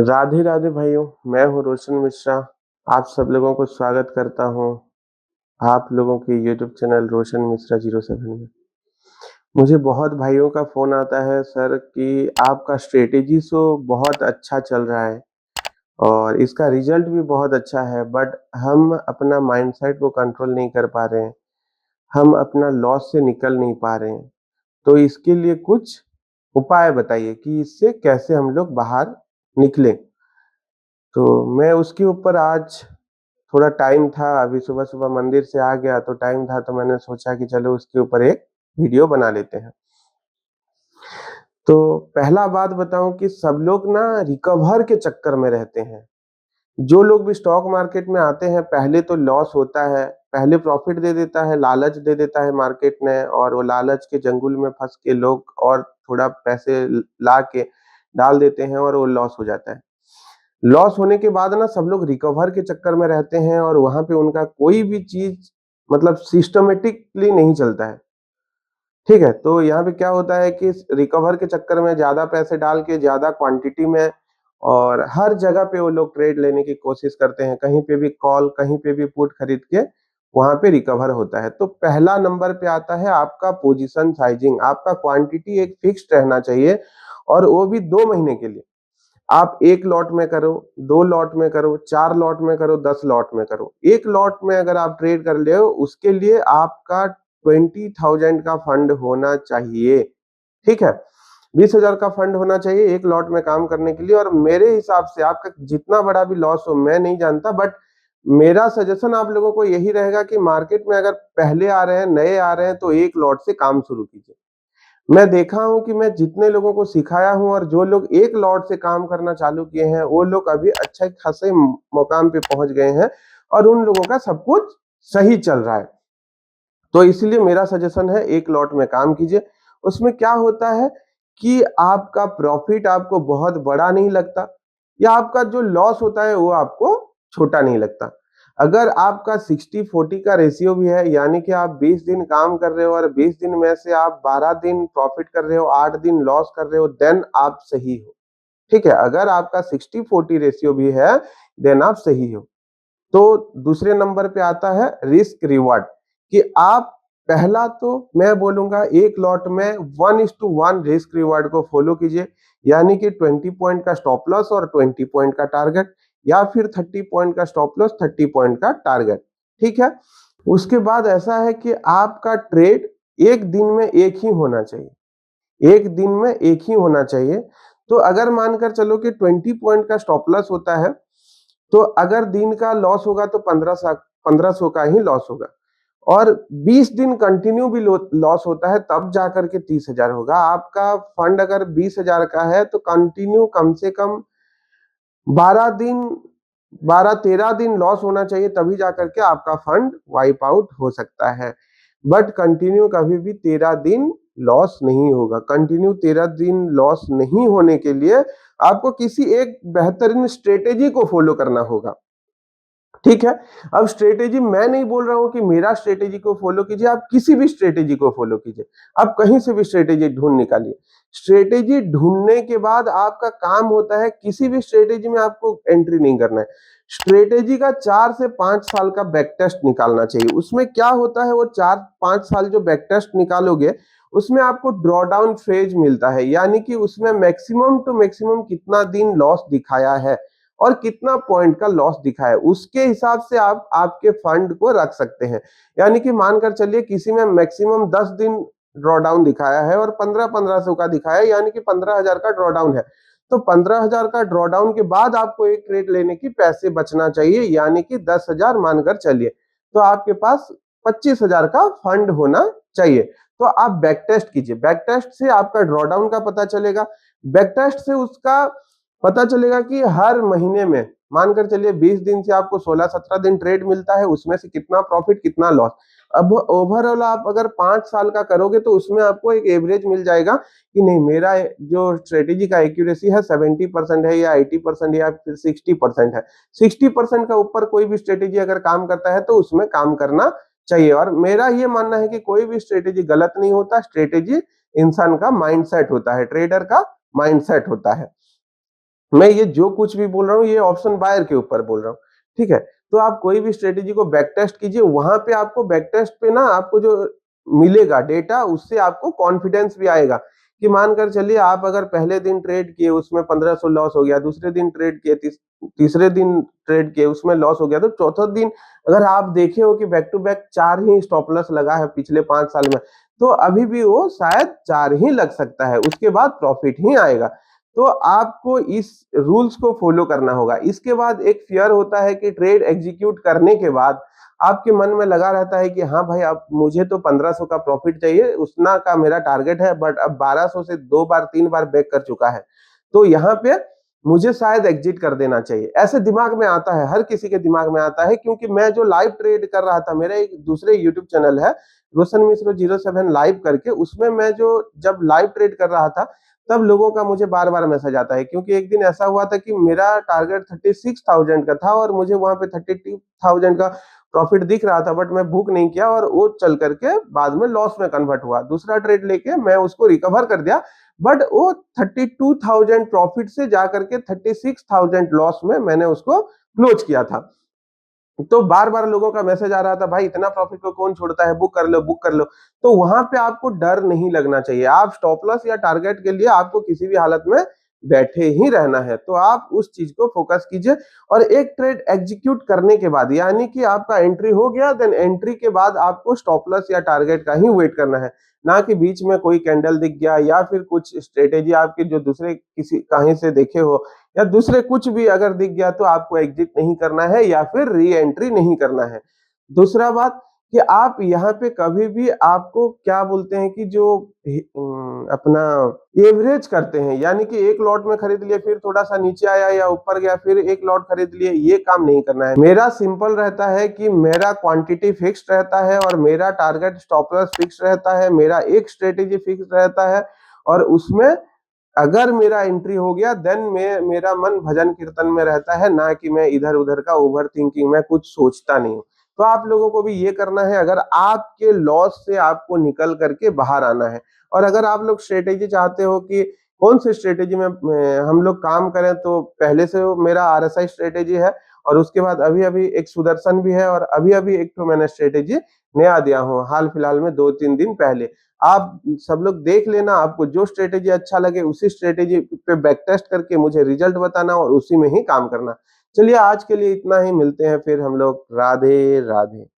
राधे राधे भाइयों, मैं हूँ रोशन मिश्रा। आप सब लोगों को स्वागत करता हूँ आप लोगों के यूट्यूब चैनल रोशन मिश्रा 07 में। मुझे बहुत भाइयों का फ़ोन आता है सर कि आपका स्ट्रैटेजी सो बहुत अच्छा चल रहा है और इसका रिज़ल्ट भी बहुत अच्छा है, बट हम अपना माइंडसेट को कंट्रोल नहीं कर पा रहे हैं। हम अपना लॉस से निकल नहीं पा रहे हैं। तो इसके लिए कुछ उपाय बताइए कि इससे कैसे हम लोग बाहर निकलें? तो मैं उसके ऊपर आज थोड़ा टाइम था, अभी सुबह-सुबह मंदिर से आ गया तो टाइम था, तो मैंने सोचा कि चलो उसके ऊपर एक वीडियो बना लेते हैं। तो पहला बात बताऊँ कि सब लोग ना रिकवर के चक्कर में रहते हैं। जो लोग भी स्टॉक मार्केट में आते हैं, पहले तो लॉस होता है, पहले प्रॉफ़िट दे देता है, लालच दे देता है मार्केट ने और वो लालच के चंगुल में फँस के लोग और थोड़ा पैसे ला के डाल देते हैं और वो लॉस हो जाता है। लॉस होने के बाद ना सब लोग रिकवर के चक्कर में रहते हैं और वहाँ पे उनका कोई भी चीज़ मतलब सिस्टमैटिकली नहीं चलता है, ठीक है? तो यहाँ पे क्या होता है कि रिकवर के चक्कर में ज़्यादा पैसे डाल के ज़्यादा क्वांटिटी में और हर जगह पे वो लोग ट्रेड लेने की कोशिश करते हैं, कहीं पे भी कॉल, कहीं पे भी पुट खरीद के वहाँ पे रिकवर होता है। तो पहला नंबर पे आता है आपका पोज़ीशन साइज़िंग, आपका क्वांटिटी एक फिक्स्ड रहना चाहिए और वो भी 2 महीने के लिए। आप 1 लॉट में करो, 2 लॉट में करो, 4 लॉट में करो, 10 लॉट में करो। 1 लॉट में अगर आप ट्रेड कर रहे हो, उसके लिए आपका 20,000 का फंड होना चाहिए, ठीक है? 20,000 का फंड होना चाहिए 1 लॉट में काम करने के लिए और मेरे हिसाब से आपका जितना बड़ा भी लॉस हो, मैं नहीं जानता बट मेरा सजेशन आप लोगों को यही रहेगा कि मार्केट में अगर पहले आ रहे हैं, नए आ रहे हैं, तो 1 लॉट से काम शुरू कीजिए। मैं देखा हूँ कि मैं जितने लोगों को सिखाया हूँ और जो लोग एक लॉट से काम करना चालू किए हैं, वो लोग अभी अच्छे खासे मुकाम पे पहुँच गए हैं और उन लोगों का सब कुछ सही चल रहा है। तो इसलिए मेरा सजेशन है एक लॉट में काम कीजिए। उसमें क्या होता है कि आपका प्रॉफ़िट आपको बहुत बड़ा नहीं लगता या आपका जो लॉस होता है वो आपको छोटा नहीं लगता। अगर आपका 60-40 का रेशियो भी है यानी कि आप 20 दिन काम कर रहे हो और 20 दिन में से आप 12 दिन प्रॉफ़िट कर रहे हो, 8 दिन लॉस कर रहे हो, देन आप सही हो। ठीक है? अगर आपका 60-40 रेशियो भी है, देन आप सही हो। तो दूसरे नंबर पे आता है रिस्क रिवॉर्ड कि आप पहला तो मैं बोलूँगा एक लॉट में 1:1 रिस्क रिवॉर्ड को फॉलो कीजिए, यानी कि 20 पॉइंट का स्टॉप लॉस और 20 पॉइंट का टारगेट या फिर 30 पॉइंट का स्टॉप लॉस, 30 पॉइंट का टारगेट, ठीक है? उसके बाद ऐसा है कि आपका ट्रेड 1 दिन में 1 ही होना चाहिए, 1 दिन में 1 ही होना चाहिए। तो अगर मानकर चलो कि 20 पॉइंट का स्टॉप लॉस होता है तो अगर दिन का लॉस होगा तो 1500 का ही लॉस होगा और 20 दिन कंटिन्यू भी लॉस होता है तब जाकर के 30,000 होगा। आपका फंड अगर 20,000 का है तो कंटिन्यू कम से कम 12 दिन 12-13 दिन लॉस होना चाहिए तभी जाकर के आपका फंड वाइप आउट हो सकता है। बट कंटिन्यू कभी भी 13 दिन लॉस नहीं होगा। कंटिन्यू 13 दिन लॉस नहीं होने के लिए आपको किसी एक बेहतरीन स्ट्रेटेजी को फॉलो करना होगा। ठीक है? अब स्ट्रैटेजी मैं नहीं बोल रहा हूँ कि मेरा स्ट्रैटेजी को फ़ॉलो कीजिए, आप किसी भी स्ट्रैटेजी को फ़ॉलो कीजिए। आप कहीं से भी स्ट्रैटेजी ढूँढ निकालिए। स्ट्रैटेजी ढूँढने के बाद आपका काम होता है किसी भी स्ट्रैटेजी में आपको एंट्री नहीं करना है। स्ट्रैटेजी का 4 से 5 साल का बैक टेस्ट निकालना चाहिए। उसमें क्या होता है वो 4-5 साल जो बैक टेस्ट निकालोगे, उसमें आपको ड्रॉडाउन फेज़ मिलता है, यानी कि उसमें मैक्सिमम टू मैक्सिमम कितना दिन लॉस दिखाया है। और कितना पॉइंट का लॉस दिखा है उसके हिसाब से आप आपके फंड को रख सकते हैं। यानी कि मानकर चलिए किसी में मैक्सिमम 10 दिन ड्रॉडाउन दिखाया है और 15-1500 का दिखाया है यानी कि 15,000 का ड्रॉडाउन है। तो 15,000 का ड्रॉडाउन के बाद आपको एक ट्रेड लेने की पैसे बचना चाहिए यानी कि 10,000 मानकर चलिए। तो आपके पास 25,000 का फंड होना चाहिए। तो आप बैक टेस्ट कीजिए। बैक टेस्ट से आपका ड्रॉडाउन का पता चलेगा। बैक टेस्ट से उसका पता चलेगा कि हर महीने में मानकर चलिए 20 दिन से आपको 16-17 दिन ट्रेड मिलता है, उसमें से कितना प्रॉफिट कितना लॉस। अब ओवरऑल आप अगर 5 साल का करोगे तो उसमें आपको एक एवरेज मिल जाएगा कि नहीं मेरा जो स्ट्रेटेजी का एक्यूरेसी है 70% है या 80% या फिर 60% है। 60% का ऊपर कोई भी स्ट्रेटेजी अगर काम करता है तो उसमें काम करना चाहिए और मेरा ये मानना है कि कोई भी स्ट्रेटेजी गलत नहीं होता, स्ट्रेटेजी इंसान का माइंडसेट होता है, ट्रेडर का माइंडसेट होता है। मैं ये जो कुछ भी बोल रहा हूँ ये ऑप्शन बायर के ऊपर बोल रहा हूँ, ठीक है? तो आप कोई भी स्ट्रेटेजी को बैक टेस्ट कीजिए, वहाँ पे आपको बैक टेस्ट पे ना आपको जो मिलेगा डेटा उससे आपको कॉन्फिडेंस भी आएगा कि मानकर चलिए आप अगर पहले दिन ट्रेड किए उसमें 1500 लॉस हो गया, दूसरे दिन ट्रेड किए तीसरे दिन ट्रेड किए उसमें लॉस हो गया, तो चौथे दिन अगर आप देखे हो कि बैक टू बैक 4 ही स्टॉप लॉस लगा है पिछले 5 साल में, तो अभी भी वो शायद 4 ही लग सकता है, उसके बाद प्रॉफिट ही आएगा। तो आपको इस रूल्स को फॉलो करना होगा। इसके बाद एक फ़ियर होता है कि ट्रेड एग्ज़ीक्यूट करने के बाद आपके मन में लगा रहता है कि हाँ भाई, अब मुझे तो 1500 का प्रॉफ़िट चाहिए, उतना का मेरा टारगेट है, बट अब 1200 से 2 बार 3 बार ब्रेक कर चुका है। तो यहाँ पे मुझे शायद एग्ज़िट कर देना चाहिए। ऐसे दिमाग में आता है, हर किसी के दिमाग में आता है, क्योंकि मैं जो लाइव ट्रेड कर रहा था, मेरा एक दूसरे यूट्यूब चैनल है, रोशन मिश्र 07 लाइव करके, उसमें मैं जो जब लाइव ट्रेड कर रहा था, तब लोगों का मुझे बार-बार मैसेज आता है, क्योंकि एक दिन ऐसा हुआ था कि मेरा टारगेट 36,000 का था और मुझे वहाँ पे 32,000 का प्रॉफिट दिख रहा था, बट मैं बुक नहीं किया और वो चल करके बाद में लॉस में कन्वर्ट हुआ। दूसरा ट्रेड लेके मैं उसको रिकवर कर दिया, बट वो 32,000 प्रॉफिट से जाकर के 36,000 लॉस में मैंने उसको क्लोज किया था। तो बार-बार लोगों का मैसेज आ रहा था, भाई इतना प्रॉफिट को कौन छोड़ता है, बुक कर लो, बुक कर लो। तो वहाँ पे आपको डर नहीं लगना चाहिए। आप स्टॉप लॉस या टारगेट के लिए आपको किसी भी हालत में बैठे ही रहना है। तो आप उस चीज़ को फ़ोकस कीजिए और एक ट्रेड एग्ज़ीक्यूट करने के बाद, यानी कि आपका एंट्री हो गया, देन एंट्री के बाद आपको स्टॉप लॉस या टारगेट का ही वेट करना है। ना कि बीच में कोई कैंडल दिख गया या फिर कुछ स्ट्रैटेजी आपके जो दूसरे किसी कहीं से देखे हो या दूसरे कुछ भी अगर दिख गया, तो आपको एग्जिट नहीं करना है या फिर री एंट्री नहीं करना है। दूसरा बात कि आप यहाँ पे कभी भी आपको क्या बोलते हैं कि जो अपना एवरेज करते हैं, यानी कि एक लॉट में खरीद लिए फिर थोड़ा-सा नीचे आया या ऊपर गया फिर एक लॉट खरीद लिए, ये काम नहीं करना है। मेरा सिंपल रहता है कि मेरा क्वांटिटी फिक्स्ड रहता है और मेरा टारगेट स्टॉप लॉस फिक्स्ड रहता है, मेरा एक स्ट्रैटेजी फिक्स्ड रहता है और उसमें अगर मेरा एंट्री हो गया, देन मैं मेरा मन भजन कीर्तन में रहता है, ना कि मैं इधर-उधर का ओवर थिंकिंग में कुछ सोचता नहीं हूँ। तो आप लोगों को भी ये करना है, अगर आपके लॉस से आपको निकल करके बाहर आना है और अगर आप लोग स्ट्रैटेजी चाहते हो कि कौन सी स्ट्रैटेजी में हम लोग काम करें, तो पहले से वो मेरा आरएसआई स्ट्रैटेजी है और उसके बाद अभी-अभी एक सुदर्शन भी है और अभी-अभी एक तो मैंने स्ट्रैटेजी नया दिया हूँ, हाल-फिलहाल में 2-3 दिन पहले। आप सब लोग देख लेना, आपको जो स्ट्रैटेजी अच्छा लगे उसी स्ट्रैटेजी पे बैक टेस्ट करके मुझे रिजल्ट बताना और उसी में ही काम करना। चलिए आज के लिए इतना ही, मिलते हैं फिर हम लोग। राधे, राधे।